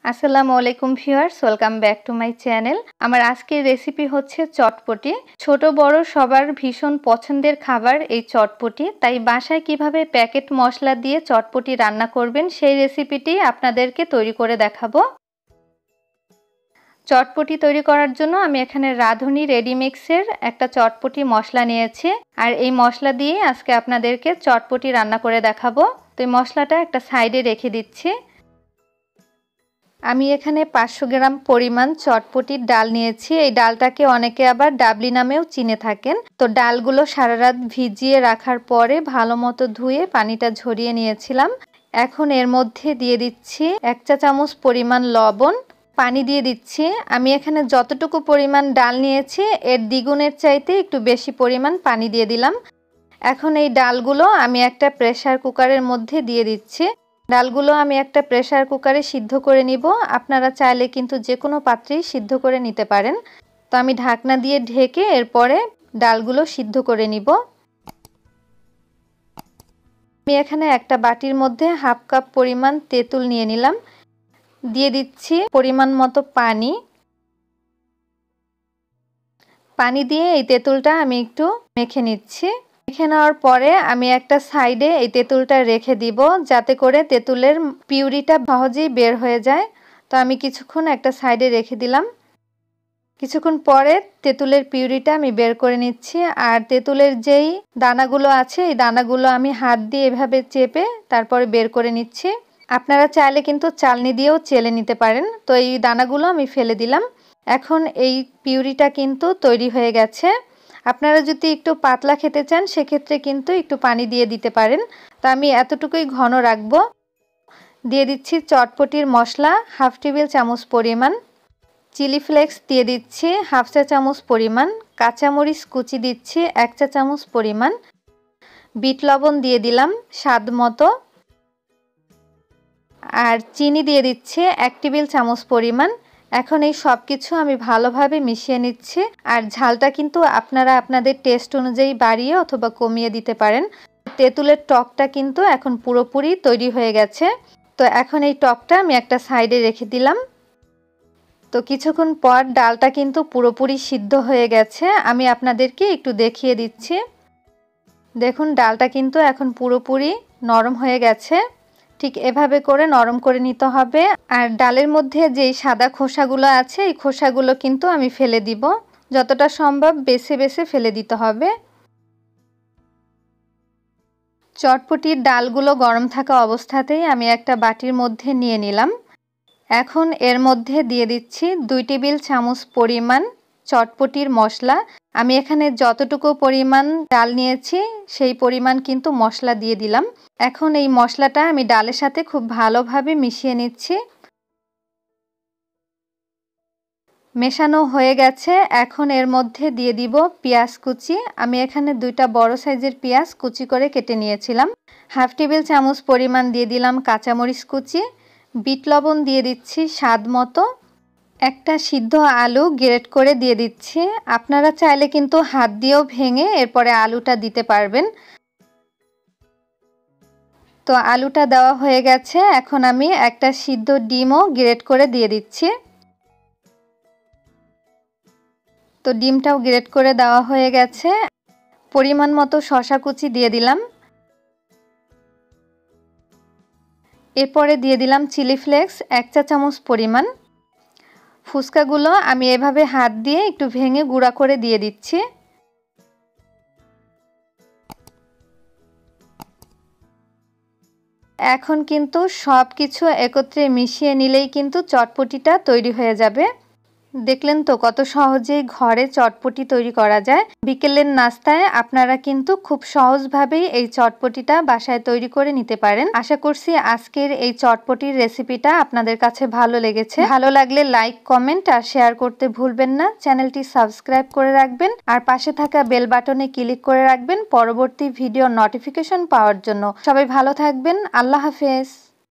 আসসালামু আলাইকুম viewers, welcome back to my channel. আমার আজকের রেসিপি হচ্ছে চটপটি। ছোট বড় সবার ভীষণ পছন্দের খাবার এই চটপটি। তাই বাসায় কিভাবে প্যাকেট মশলা দিয়ে চটপটি রান্না করবেন সেই রেসিপিটি আপনাদেরকে তৈরি করে দেখাবো। চটপটি তৈরি করার জন্য আমি এখানে রাঁধুনি রেডিমিক্সের একটা চটপটি মশলা নিয়েছি, আর এই মশলা দিয়ে আজকে আপনাদেরকে চটপটি রান্না করে দেখাবো। তো এই মশলাটা একটা সাইডে রেখে দিচ্ছি। আমি এখানে 500 গ্রাম পরিমাণ চটপটির ডাল নিয়েছি। এই ডালটাকে অনেকে আবার ডাবলি নামেও চিনে থাকেন। তো ডালগুলো সারা রাত ভিজিয়ে রাখার পরে ভালো মতো ধুয়ে পানিটা ঝরিয়ে নিয়েছিলাম। এখন এর মধ্যে দিয়ে দিচ্ছি 1 চা চামচ পরিমাণ লবণ, পানি দিয়ে দিচ্ছি। আমি এখানে যতটুকু পরিমাণ ডাল নিয়েছি এর দ্বিগুণের চাইতে একটু বেশি পরিমাণ পানি দিয়ে দিলাম। এখন এই ডালগুলো আমি একটা প্রেসার কুকারের মধ্যে দিয়ে দিচ্ছি। ডালগুলো আমি একটা প্রেসার কুকারে সিদ্ধ করে নিব। আপনারা চাইলে কিন্তু যে কোনো পাত্রেই সিদ্ধ করে নিতে পারেন। তো আমি ঢাকনা দিয়ে ঢেকে এরপরে ডালগুলো সিদ্ধ করে নিব। আমি এখানে একটা বাটির মধ্যে হাফ কাপ পরিমাণ তেঁতুল নিয়ে নিলাম। দিয়ে দিচ্ছি পরিমাণ মতো পানি। পানি দিয়ে এই তেঁতুলটা আমি একটু মেখে নিচ্ছি। মেখে নেওয়ার পরে আমি একটা সাইডে এই তেঁতুলটা রেখে দিব, যাতে করে তেঁতুলের পিউরিটা সহজেই বের হয়ে যায়। তো আমি কিছুক্ষণ একটা সাইডে রেখে দিলাম। কিছুক্ষণ পরে তেঁতুলের পিউরিটা আমি বের করে নিচ্ছি। আর তেঁতুলের যেই দানাগুলো আছে এই দানাগুলো আমি হাত দিয়ে এভাবে চেপে তারপরে বের করে নিচ্ছি। আপনারা চাইলে কিন্তু চালনি দিয়েও চেলে নিতে পারেন। তো এই দানাগুলো আমি ফেলে দিলাম। এখন এই পিউরিটা কিন্তু তৈরি হয়ে গেছে। আপনারা যদি একটু পাতলা খেতে চান সেক্ষেত্রে কিন্তু একটু পানি দিয়ে দিতে পারেন। তো আমি এতটুকুই ঘন রাখবো। দিয়ে দিচ্ছি চটপটির মশলা হাফ টেবিল চামচ পরিমাণ, চিলি ফ্লেক্স দিয়ে দিচ্ছি হাফ চা চামচ পরিমাণ, কাঁচামরিচ কুচি দিচ্ছি 1 চা চামচ পরিমাণ, বিট লবণ দিয়ে দিলাম স্বাদ মতো, আর চিনি দিয়ে দিচ্ছি 1 টেবিল চামচ পরিমাণ। এখন এই সব কিছু আমি ভালোভাবে মিশিয়ে নিচ্ছি। আর ঝালটা কিন্তু আপনারা আপনাদের টেস্ট অনুযায়ী বাড়িয়ে অথবা কমিয়ে দিতে পারেন। তেঁতুলের টকটা কিন্তু এখন পুরোপুরি তৈরি হয়ে গেছে। তো এখন এই টকটা আমি একটা সাইডে রেখে দিলাম। তো কিছুক্ষণ পর ডালটা কিন্তু পুরোপুরি সিদ্ধ হয়ে গেছে। আমি আপনাদেরকে একটু দেখিয়ে দিচ্ছি। দেখুন ডালটা কিন্তু এখন পুরোপুরি নরম হয়ে গেছে। ঠিক এভাবে করে নরম করে নিতে হবে। আর ডালের মধ্যে যেই সাদা খোসাগুলো আছে এই খোসাগুলো কিন্তু আমি ফেলে দিব। যতটা সম্ভব বেছে বেছে ফেলে দিতে হবে। চটপটির ডালগুলো গরম থাকা অবস্থাতেই আমি একটা বাটির মধ্যে নিয়ে নিলাম। এখন এর মধ্যে দিয়ে দিচ্ছি 2 টেবিল চামচ পরিমাণ চটপটির মশলা। আমি এখানে যতটুকু পরিমাণ ডাল নিয়েছি সেই পরিমাণ কিন্তু মশলা দিয়ে দিলাম। এখন এই মশলাটা আমি ডালের সাথে খুব ভালোভাবে মিশিয়ে নিচ্ছি। মেশানো হয়ে গেছে। এখন এর মধ্যে দিয়ে দিব পেঁয়াজ কুচি। আমি এখানে 2টা বড় সাইজের পেঁয়াজ কুচি করে কেটে নিয়েছিলাম। হাফ টেবিল চামচ পরিমাণ দিয়ে দিলাম কাঁচামরিচ কুচি, বিট লবণ দিয়ে দিচ্ছি স্বাদ মতো, একটা সিদ্ধ আলু গ্রেট করে দিয়ে দিচ্ছি। আপনারা চাইলে কিন্তু হাত দিয়েও ভেঙে এরপরে আলুটা দিতে পারবেন। তো আলুটা দেওয়া হয়ে গেছে। এখন আমি একটা সিদ্ধ ডিমও গ্রেট করে দিয়ে দিচ্ছি। তো ডিমটাও গ্রেট করে দেওয়া হয়ে গেছে। পরিমাণ মতো শসা কুচি দিয়ে দিলাম। এরপরে দিয়ে দিলাম চিলি ফ্লেক্স 1 চা চামচ পরিমাণ। ফুচকাগুলো আমি এভাবে হাত দিয়ে একটু ভেঙে গুঁড়া করে দিয়ে দিচ্ছি। এখন কিন্তু সব কিছু একত্রে মিশিয়ে নিলেই কিন্তু চটপটিটা তৈরি হয়ে যাবে। দেখলেন তো কত সহজেই ঘরে চটপটি তৈরি করা যায়। বিকেলের নাস্তায় আপনারা কিন্তু খুব সহজভাবেই এই চটপটিটা বাসায় তৈরি করে নিতে পারেন। আশা করছি আজকের এই চটপটির রেসিপিটা আপনাদের কাছে ভালো লেগেছে। ভালো লাগলে লাইক, কমেন্ট আর শেয়ার করতে ভুলবেন না। চ্যানেলটি সাবস্ক্রাইব করে রাখবেন আর পাশে থাকা বেল বাটনে ক্লিক করে রাখবেন পরবর্তী ভিডিও নোটিফিকেশন পাওয়ার জন্য। সবাই ভালো থাকবেন। আল্লাহ হাফেজ।